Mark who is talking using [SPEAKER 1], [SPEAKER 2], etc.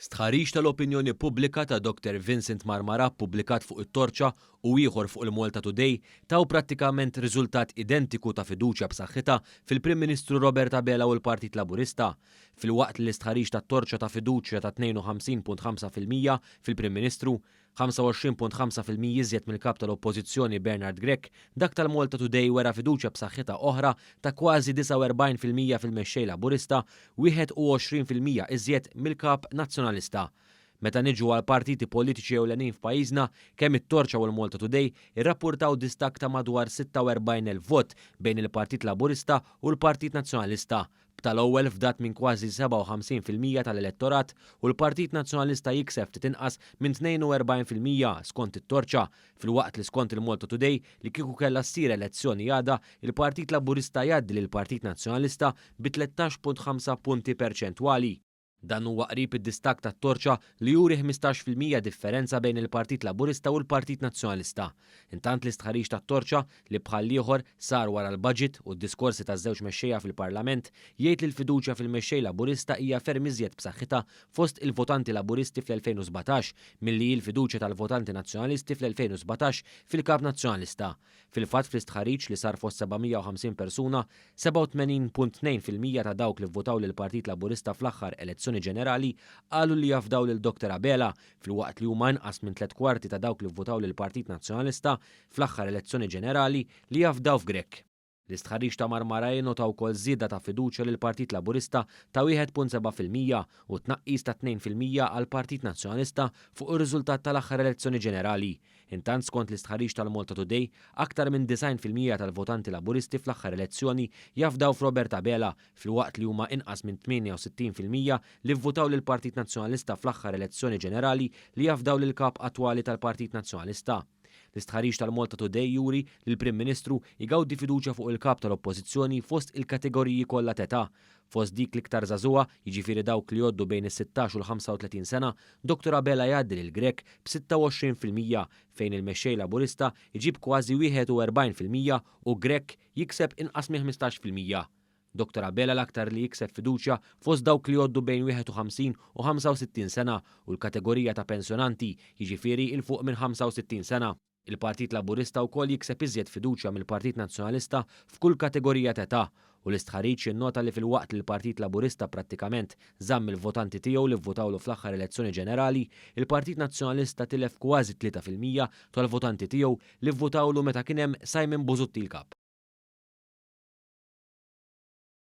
[SPEAKER 1] Stħarriġ tal-opinjoni pubblika ta' Dr. Vincent Marmara ppubblikat fuq it-Torċa u ieħor fuq il-Malta Today taw prattikament riżultat identiku ta' fiduċja b'saħħitha fil-Prim Ministru Robert Abela u l-Partit Laburista. Filwaqt li l-istħarriġ tat-Torċa ta' fiduċja ta' 52.5% fil-Prim Ministru, 25.5% iżjed mill-kap tal-Oppożizzjoni Bernard Grech, dak tal-Malta Today wera fiduċja b'saħħitha oħra ta' kważi 49% fil-mexxej Laburista, 21% iżjed mill-kap Nazzjonalista. Meta niġu għal partiti politiċi ewlenin f'pajjiżna, kemm it-Torċa u l-Malta Today irrappurtaw distak ta' madwar 46,000 vot bejn il-Partit Laburista u l-Partit Nazzjonalista. Tal-ewwel fdat minn kważi 57% tal-elettorat u l-Partit Nazzjonalista jikseb ftit inqas minn 42% skont it-Torċa, filwaqt li skont il-Malta Today li kieku kellha ssir elezzjoni għada, il-Partit Laburista jgħaddi lill-Partit Nazzjonalista bi 13.5 punti perċentwali. Dan huwa qrib id-distak tat-Torċa li juri 15% differenza bejn il-Partit Laburista u l-Partit Nazzjonalista. Intant l-istħarriġ tat-Torċa li bħal ieħor sar wara l-budget u d-diskorsi taż-żewġ mexxejja fil-Parlament jgħid li l-fiduċja fil-mexxej Laburista hija ferm iżjed b'saħħitha fost il-votanti Laburisti fl-2017 milli l-fiduċja tal-votanti Nazzjonalisti fl-2017 fil-Kap Nazzjonalista. Fil-fatt fl-istħarriġ li sar fost 750 persuna, 87.2% ta' dawk li vvotaw lill-Partit Laburista fl-aħħar elezzjoni ġenerali qalu li jafdaw lil Dr. Abela, filwaqt li huma inqas minn 3/4 ta' dawk li vvotaw lill-Partit Nazzjonalista fl-aħħar elezzjoni ġenerali li jafdaw f'Grech. L-istħarriġ ta' Marmara jnotaw wkoll żieda ta' fiduċja lill Partit Laburista ta' 1.7% u tnaqqis ta' 2% għal Partit Nazzjonalista fuq ir-riżultat tal-aħħar elezzjoni ġenerali. Intant skont l-istħarriġ tal-Malta Today, aktar minn 90% tal-votanti Laburisti fl-aħħar elezzjoni jafdaw f'Robert Abela, filwaqt li huma inqas minn 68% li vvotaw lill-Partit Nazzjonalista fl-aħħar elezzjoni ġenerali li jafdaw lill-kap attwali tal-Partit Nazzjonalista. L-istħarriġ tal-Malta Today juri li l-Prim Ministru jgawdi fiduċja fuq il-kap tal-Oppożizzjoni fost il-kategoriji kollha ta' fost dik l-iktar żagħżugħa, jiġifieri dawk li jgħoddu bejn is-16 u l-35 sena, Dr. Abela jgħaddi lil Grech b'26% fejn il-mexxej Laburista jġib kważi 41% u Grech jikseb inqas minn 15%. Dr. Abela l-aktar li jikseb fiduċja fost dawk li jgħoddu bejn 51 u 65 sena u l-kategorija ta' pensjonanti, jiġifieri il fuq minn 65 sena. Il-Partit Laburista wkoll jikseb iżjed fiduċja mill-Partit Nazzjonalista f'kull kategorija ta' età u l-istħarriġ jinnota li filwaqt li l-Partit Laburista prattikament żamm il-votanti tiegħu li vvotawlu fl-aħħar elezzjoni ġenerali, il-Partit Nazzjonalista tilef kważi 3% tal-votanti tiegħu li vvotawlu meta kien hemm Simon Busuttil l-kap.